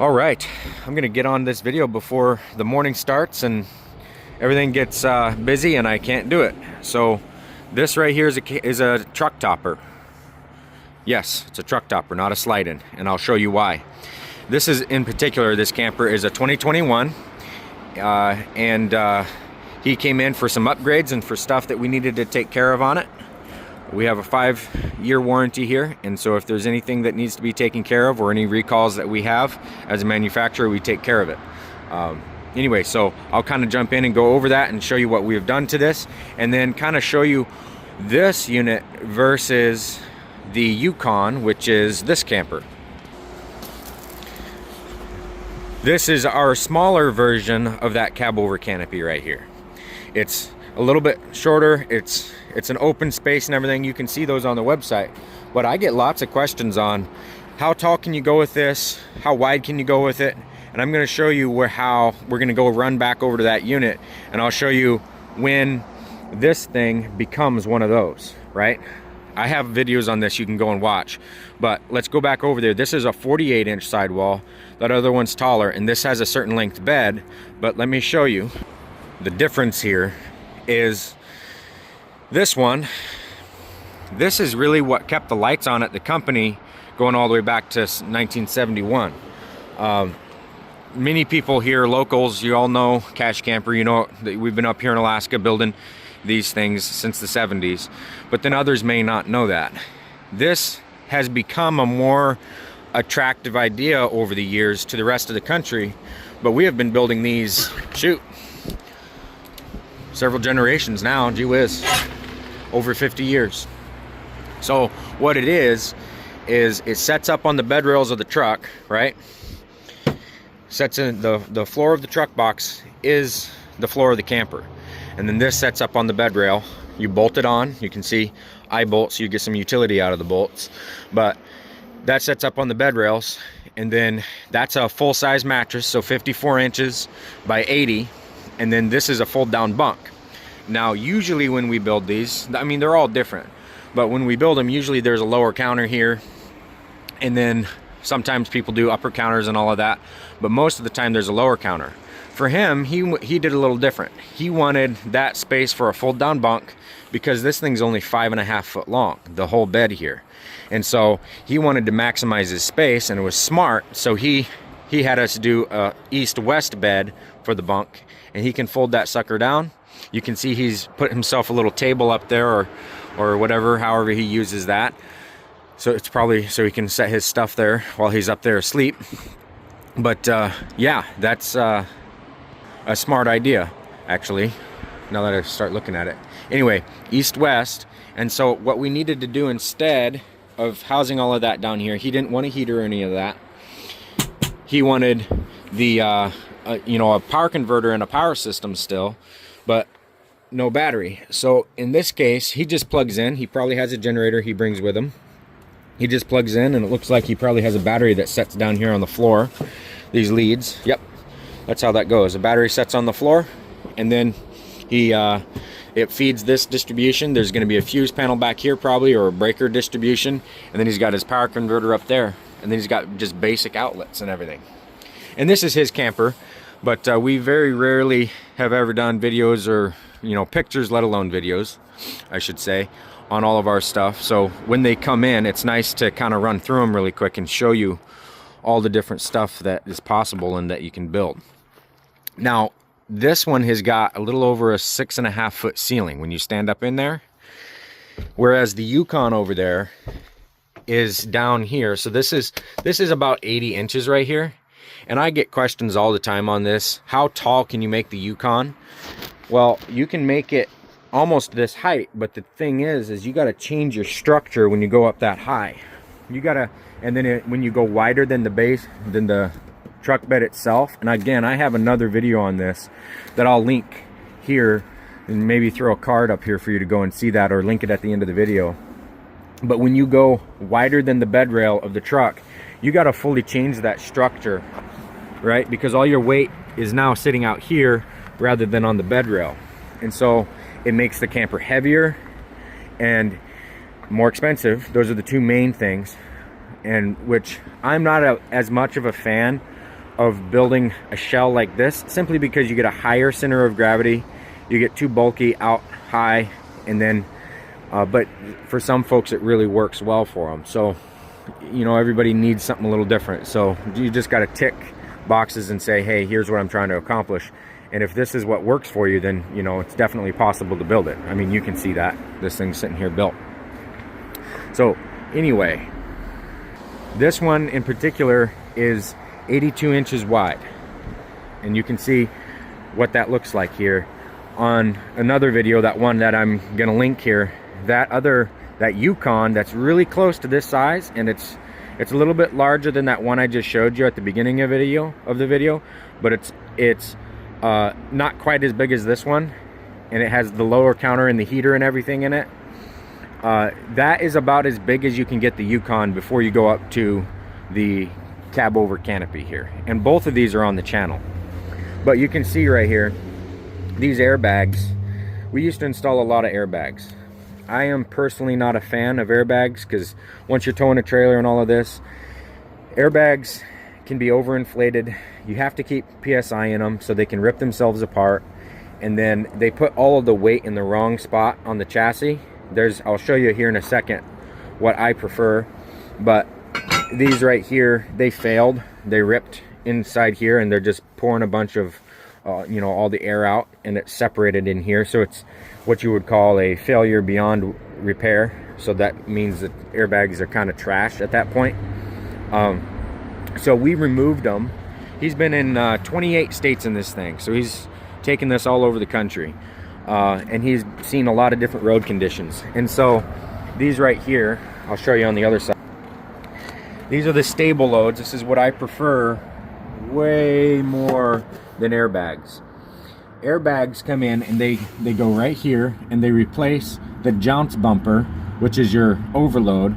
All right, I'm gonna get on this video before the morning starts and everything gets busy and I can't do it. So this right here is a truck topper. Yes, it's a truck topper, not a slide-in, and I'll show you why. This is, in particular, this camper is a 2021, and he came in for some upgrades and for stuff that we needed to take care of on it. We have a 5-year warranty here, and so if there's anything that needs to be taken care of or any recalls that we have as a manufacturer, we take care of it. Anyway, so I'll kind of jump in and go over that and show you what we've done to this, and then kind of show you this unit versus the Yukon, which is this camper. This is our smaller version of that Cabover Canopy right here. It's a little bit shorter, it's an open space and everything. You can see those on the website, but I get lots of questions on how tall can you go with this, how wide can you go with it, and I'm going to show you how we're going to go run back over to that unit, and I'll show you when this thing becomes one of those, right? I have videos on this you can go and watch, but let's go back over there. This is a 48-inch sidewall. That other one's taller, and this has a certain length bed, but let me show you the difference here. Is this one, this is really what kept the lights on at the company going all the way back to 1971. Many people here, locals, you all know Cash Camper, you know that we've been up here in Alaska building these things since the 70s, but then others may not know that. This has become a more attractive idea over the years to the rest of the country, but we have been building these, several generations now, gee whiz, over 50 years. So what it is it sets up on the bed rails of the truck, right? Sets in the floor of the truck box is the floor of the camper. And then this sets up on the bed rail. You bolt it on, you can see eye bolts, so you get some utility out of the bolts. But that sets up on the bed rails, and then that's a full-size mattress, so 54 inches by 80. And then this is a fold-down bunk. Now, usually when we build these, I mean, they're all different, but when we build them, usually there's a lower counter here, and then sometimes people do upper counters and all of that, but most of the time there's a lower counter. For him, he did a little different. He wanted that space for a fold-down bunk because this thing's only 5.5 foot long, the whole bed here. And so he wanted to maximize his space, and it was smart, so he had us do a east-west bed for the bunk, and he can fold that sucker down. You can see he's put himself a little table up there or whatever, however he uses that. So it's probably so he can set his stuff there while he's up there asleep. But yeah, that's a smart idea, actually, now that I start looking at it. Anyway, east-west. And so what we needed to do instead of housing all of that down here, he didn't want a heater or any of that. He wanted the a power converter and a power system still, but no battery. So in this case, he just plugs in. He probably has a generator he brings with him. He just plugs in, and it looks like he probably has a battery that sets down here on the floor. These leads, yep, that's how that goes. The battery sets on the floor, and then it feeds this distribution. There's going to be a fuse panel back here probably, or a breaker distribution, and then he's got his power converter up there, and then he's got just basic outlets and everything. And this is his camper, but we very rarely have ever done videos or pictures, let alone videos, I should say, on all of our stuff. So when they come in, it's nice to kind of run through them really quick and show you all the different stuff that is possible and that you can build. Now, this one has got a little over a 6.5 foot ceiling when you stand up in there, whereas the Yukon over there is down here. So this is about 80 inches right here. And I get questions all the time on this. How tall can you make the Yukon? Well, you can make it almost this height, but the thing is you got to change your structure when you go up that high. You got to, and then when you go wider than the base, than the truck bed itself. And again, I have another video on this that I'll link here, and maybe throw a card up here for you to go and see that, or link it at the end of the video. But when you go wider than the bed rail of the truck, you got to fully change that structure, right? Because all your weight is now sitting out here rather than on the bed rail. And so it makes the camper heavier and more expensive. Those are the two main things, and which I'm not as much of a fan of building a shell like this, simply because you get a higher center of gravity. You get too bulky out high, and then but for some folks it really works well for them. So, you know, everybody needs something a little different. So you just got to tick boxes and say, hey, here's what I'm trying to accomplish. And if this is what works for you, then, you know, it's definitely possible to build it. I mean, you can see that this thing's sitting here built. So anyway, this one in particular is 82 inches wide, and you can see what that looks like here on another video, that one that I'm gonna link here. That Yukon that's really close to this size, and it's a little bit larger than that one I just showed you at the beginning of the video, but it's not quite as big as this one, and it has the lower counter and the heater and everything in it. That is about as big as you can get the Yukon before you go up to the Cabover Canopy here, and both of these are on the channel. But you can see right here, these airbags, we used to install a lot of airbags. I am personally not a fan of airbags, because once you're towing a trailer and all of this, airbags can be overinflated. You have to keep PSI in them so they can rip themselves apart, and then they put all of the weight in the wrong spot on the chassis. I'll show you here in a second what I prefer, but these right here, they failed. They ripped inside here, and they're just pouring a bunch of you know, all the air out, and it's separated in here. So it's what you would call a failure beyond repair. So that means that airbags are kind of trash at that point. So we removed them. He's been in 28 states in this thing, so he's taken this all over the country, and he's seen a lot of different road conditions. And so these right here, I'll show you on the other side. These are the stable loads. This is what I prefer way more than airbags. Airbags come in and they go right here, and they replace the jounce bumper, which is your overload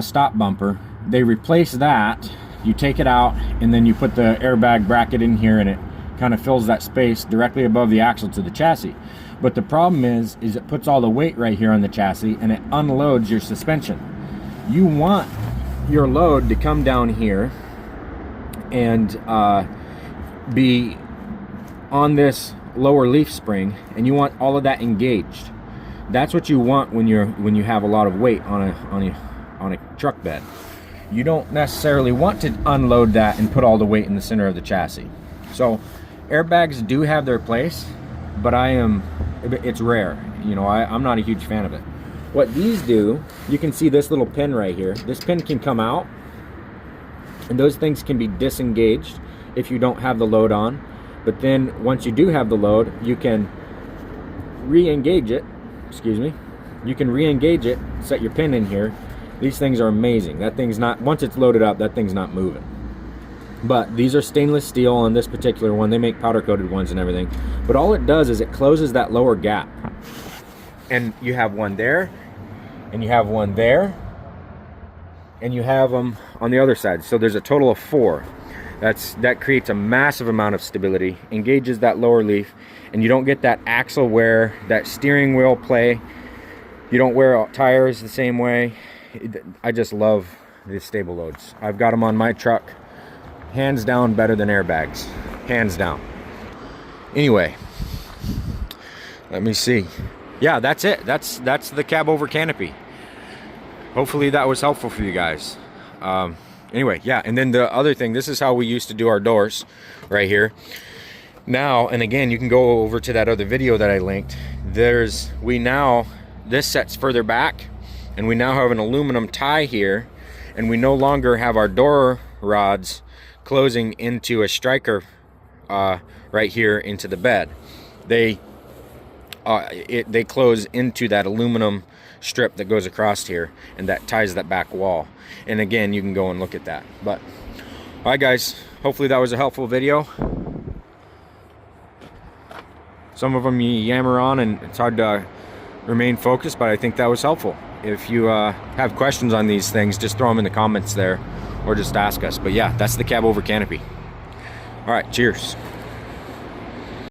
stop bumper. They replace that. You take it out, and then you put the airbag bracket in here, and it kind of fills that space directly above the axle to the chassis. But the problem is it puts all the weight right here on the chassis, and it unloads your suspension. You want your load to come down here and be on this lower leaf spring, and you want all of that engaged. That's what you want when you have a lot of weight on a truck bed. You don't necessarily want to unload that and put all the weight in the center of the chassis. So airbags do have their place, but it's rare. You know, I'm not a huge fan of it. What these do, you can see this little pin right here. This pin can come out, and those things can be disengaged if you don't have the load on. But then once you do have the load, you can re-engage it. Excuse me. You can re-engage it, set your pin in here. These things are amazing. That thing's not, once it's loaded up, that thing's not moving. But these are stainless steel on this particular one. They make powder coated ones and everything. But all it does is it closes that lower gap. And you have one there, and you have one there, and you have them on the other side. So there's a total of 4. That creates a massive amount of stability, engages that lower leaf, and you don't get that axle wear, that steering wheel play. You don't wear out tires the same way. I just love these stable loads. I've got them on my truck. Hands down better than airbags. Hands down. Anyway, let me see. Yeah, that's it. That's the Cabover Canopy. Hopefully that was helpful for you guys. Anyway, yeah, and then the other thing, this is how we used to do our doors right here. Now, and again, you can go over to that other video that I linked. This sets further back, and we now have an aluminum tie here, and we no longer have our door rods closing into a striker right here into the bed. They close into that aluminum strip that goes across here, and that ties that back wall. And again, you can go and look at that. But all right, guys, hopefully that was a helpful video. Some of them you yammer on and it's hard to remain focused, but I think that was helpful. If you have questions on these things, just throw them in the comments there, or just ask us. But yeah, that's the Cabover Canopy. All right, cheers.